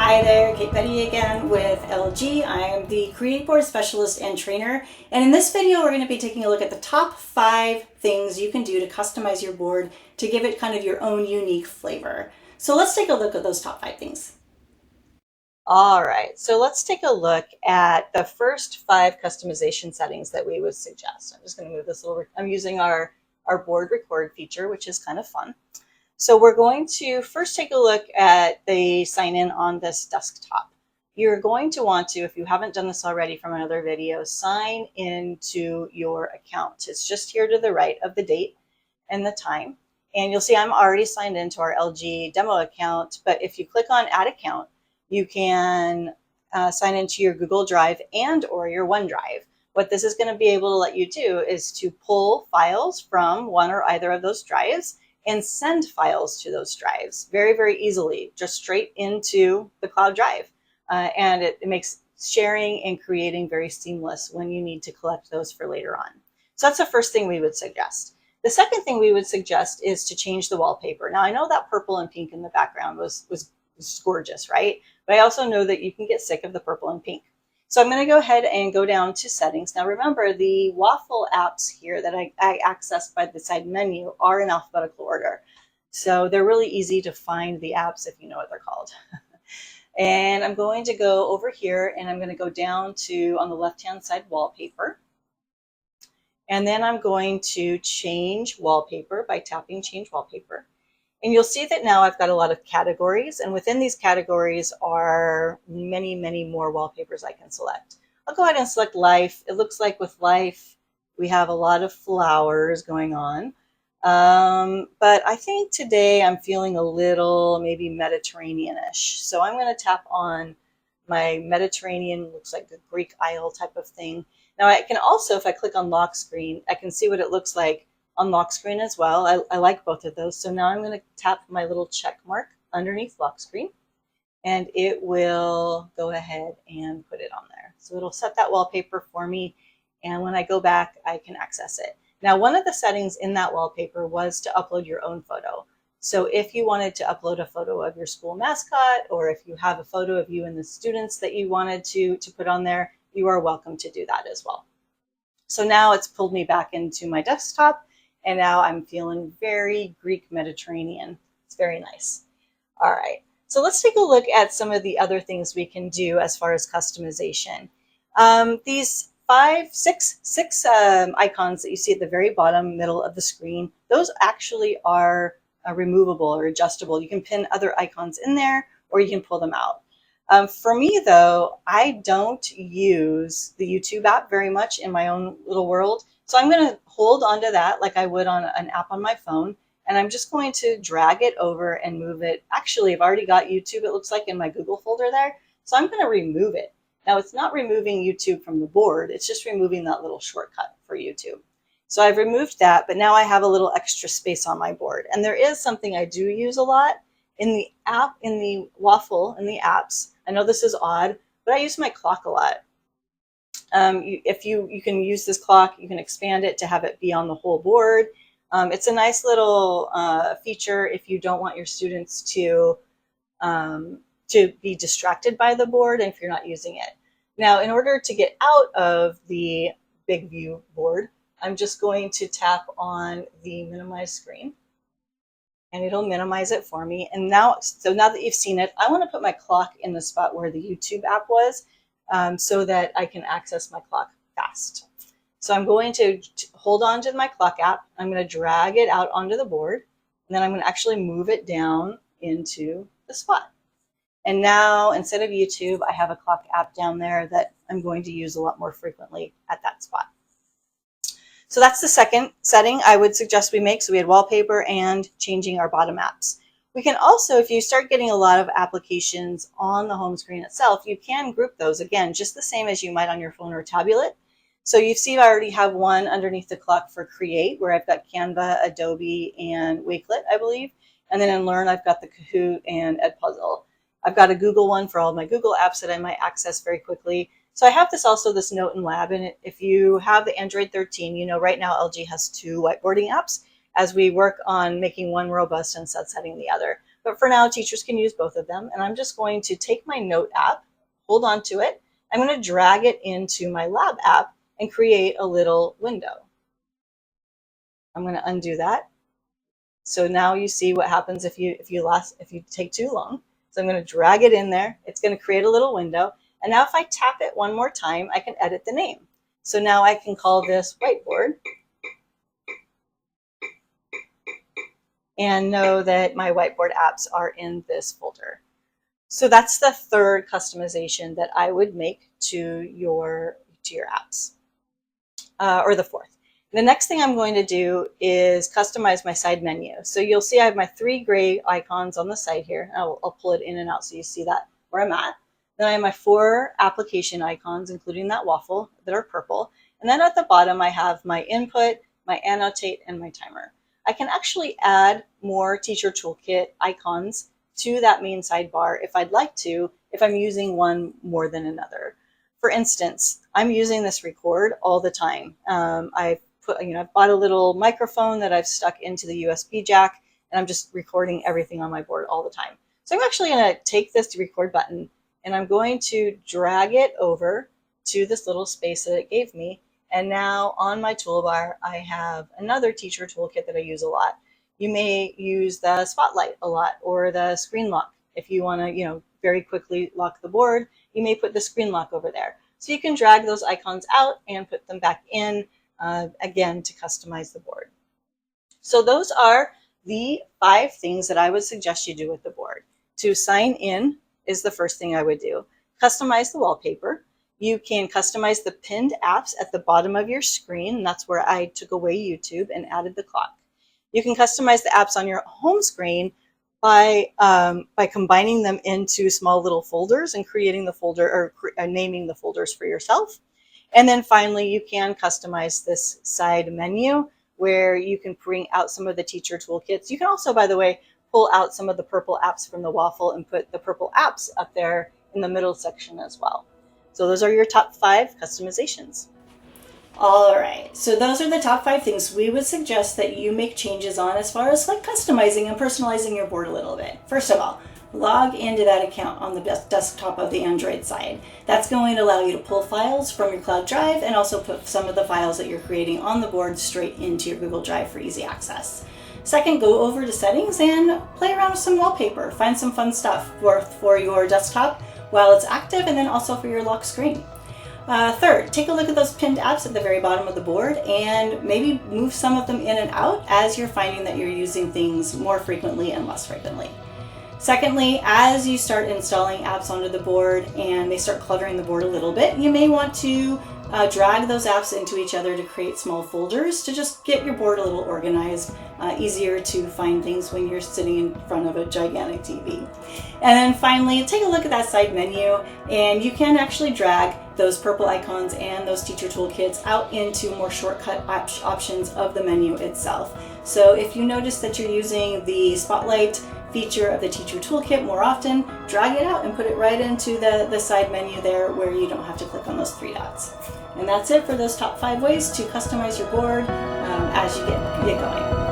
Hi there, Kate Petty again with LG. I am the CreateBoard specialist and trainer, and in this video we're going to be taking a look at the top 5 things you can do to customize your board to give it kind of your own unique flavor. So let's take a look at those top 5 things. All right, so let's take a look at the first 5 customization settings that we would suggest. I'm just going to move this a little. I'm using our board record feature, which is kind of fun. So we're going to first take a look at the sign in on this desktop. You're going to want to, if you haven't done this already from another video, sign into your account. It's just here to the right of the date and the time. And you'll see I'm already signed into our LG demo account, but if you click on Add Account, you can sign into your Google Drive and or your OneDrive. What this is going to be able to let you do is to pull files from one or either of those drives and send files to those drives very, very easily, just straight into the cloud drive. And it makes sharing and creating very seamless when you need to collect those for later on. So that's the first thing we would suggest. The second thing we would suggest is to change the wallpaper. Now I know that purple and pink in the background was gorgeous, right? But I also know that you can get sick of the purple and pink. So I'm going to go ahead and go down to settings. Now remember, the waffle apps here that I accessed by the side menu are in alphabetical order. So they're really easy to find, the apps, if you know what they're called. And I'm going to go over here and I'm going to go down to, on the left-hand side, wallpaper. And then I'm going to change wallpaper by tapping change wallpaper. And you'll see that now I've got a lot of categories, and within these categories are many, many more wallpapers I can select. I'll go ahead and select life. It looks like with life, we have a lot of flowers going on. But I think today I'm feeling a little maybe Mediterranean-ish. So I'm going to tap on my Mediterranean, looks like a Greek Isle type of thing. Now I can also, if I click on lock screen, I can see what it looks like on lock screen as well. I like both of those. So now I'm going to tap my little check mark underneath lock screen, and it will go ahead and put it on there. So it'll set that wallpaper for me, and when I go back, I can access it. Now, one of the settings in that wallpaper was to upload your own photo. So if you wanted to upload a photo of your school mascot, or if you have a photo of you and the students that you wanted to put on there, you are welcome to do that as well. So now it's pulled me back into my desktop, and now I'm feeling very Greek Mediterranean. It's very nice. All right, so let's take a look at some of the other things we can do as far as customization. These six icons that you see at the very bottom middle of the screen, those actually are removable or adjustable. You can pin other icons in there, or you can pull them out. For me though, I don't use the YouTube app very much in my own little world. So I'm going to hold onto that like I would on an app on my phone, and I'm just going to drag it over and move it. Actually, I've already got YouTube, it looks like, in my Google folder there. So I'm going to remove it. Now it's not removing YouTube from the board, it's just removing that little shortcut for YouTube. So I've removed that, but now I have a little extra space on my board. And there is something I do use a lot in the app, in the waffle, in the apps. I know this is odd, but I use my clock a lot. If you can use this clock, you can expand it to have it be on the whole board. It's a nice little feature if you don't want your students to be distracted by the board and if you're not using it. Now, in order to get out of the big view board, I'm just going to tap on the minimize screen, and it'll minimize it for me. And now, so now that you've seen it, I want to put my clock in the spot where the YouTube app was, so that I can access my clock fast. So I'm going to hold on to my clock app. I'm going to drag it out onto the board, and then I'm going to actually move it down into the spot. And now, instead of YouTube, I have a clock app down there that I'm going to use a lot more frequently at that spot. So that's the second setting I would suggest we make. So we had wallpaper and changing our bottom apps. We can also, if you start getting a lot of applications on the home screen itself, you can group those, again, just the same as you might on your phone or tablet. So you see I already have one underneath the clock for Create, where I've got Canva, Adobe, and Wakelet, I believe. And then in Learn, I've got the Kahoot and Edpuzzle. I've got a Google one for all my Google apps that I might access very quickly. So I have this also, this Note and Lab, and if you have the Android 13, you know right now LG has 2 whiteboarding apps as we work on making one robust and sunsetting the other. But for now, teachers can use both of them. And I'm just going to take my Note app, hold on to it. I'm going to drag it into my Lab app and create a little window. I'm going to undo that. So now you see what happens if you take too long. So I'm going to drag it in there. It's going to create a little window. And now if I tap it one more time, I can edit the name. So now I can call this Whiteboard and know that my whiteboard apps are in this folder. So that's the third customization that I would make to your apps, or the fourth. The next thing I'm going to do is customize my side menu. So you'll see I have my 3 gray icons on the side here. I'll pull it in and out so you see that where I'm at. Then I have my 4 application icons, including that waffle, that are purple. And then at the bottom, I have my input, my annotate, and my timer. I can actually add more Teacher Toolkit icons to that main sidebar if I'd like to, if I'm using one more than another. For instance, I'm using this record all the time. I've bought a little microphone that I've stuck into the USB jack, and I'm just recording everything on my board all the time. So I'm actually going to take this record button and I'm going to drag it over to this little space that it gave me. And now on my toolbar, I have another teacher toolkit that I use a lot. You may use the spotlight a lot, or the screen lock. If you want to, very quickly lock the board, you may put the screen lock over there. So you can drag those icons out and put them back in, again, to customize the board. So those are the 5 things that I would suggest you do with the board. To sign in is the first thing I would do. Customize the wallpaper. You can customize the pinned apps at the bottom of your screen. And that's where I took away YouTube and added the clock. You can customize the apps on your home screen by combining them into small little folders and creating the folder, or naming the folders for yourself. And then finally, you can customize this side menu where you can bring out some of the teacher toolkits. You can also, by the way, pull out some of the purple apps from the waffle and put the purple apps up there in the middle section as well. So those are your top 5 customizations. All right, so those are the top 5 things we would suggest that you make changes on as far as like customizing and personalizing your board a little bit. First of all, log into that account on the desktop of the Android side. That's going to allow you to pull files from your cloud drive and also put some of the files that you're creating on the board straight into your Google Drive for easy access. Second, go over to settings and play around with some wallpaper. Find some fun stuff for your desktop while it's active, and then also for your lock screen. Third, take a look at those pinned apps at the very bottom of the board and maybe move some of them in and out as you're finding that you're using things more frequently and less frequently. Secondly, as you start installing apps onto the board and they start cluttering the board a little bit, you may want to drag those apps into each other to create small folders to just get your board a little organized, easier to find things when you're sitting in front of a gigantic TV. And then finally, take a look at that side menu, and you can actually drag those purple icons and those teacher toolkits out into more shortcut options of the menu itself. So if you notice that you're using the spotlight feature of the teacher toolkit more often, drag it out and put it right into the side menu there where you don't have to click on those 3 dots. And that's it for those top 5 ways to customize your board as you get going.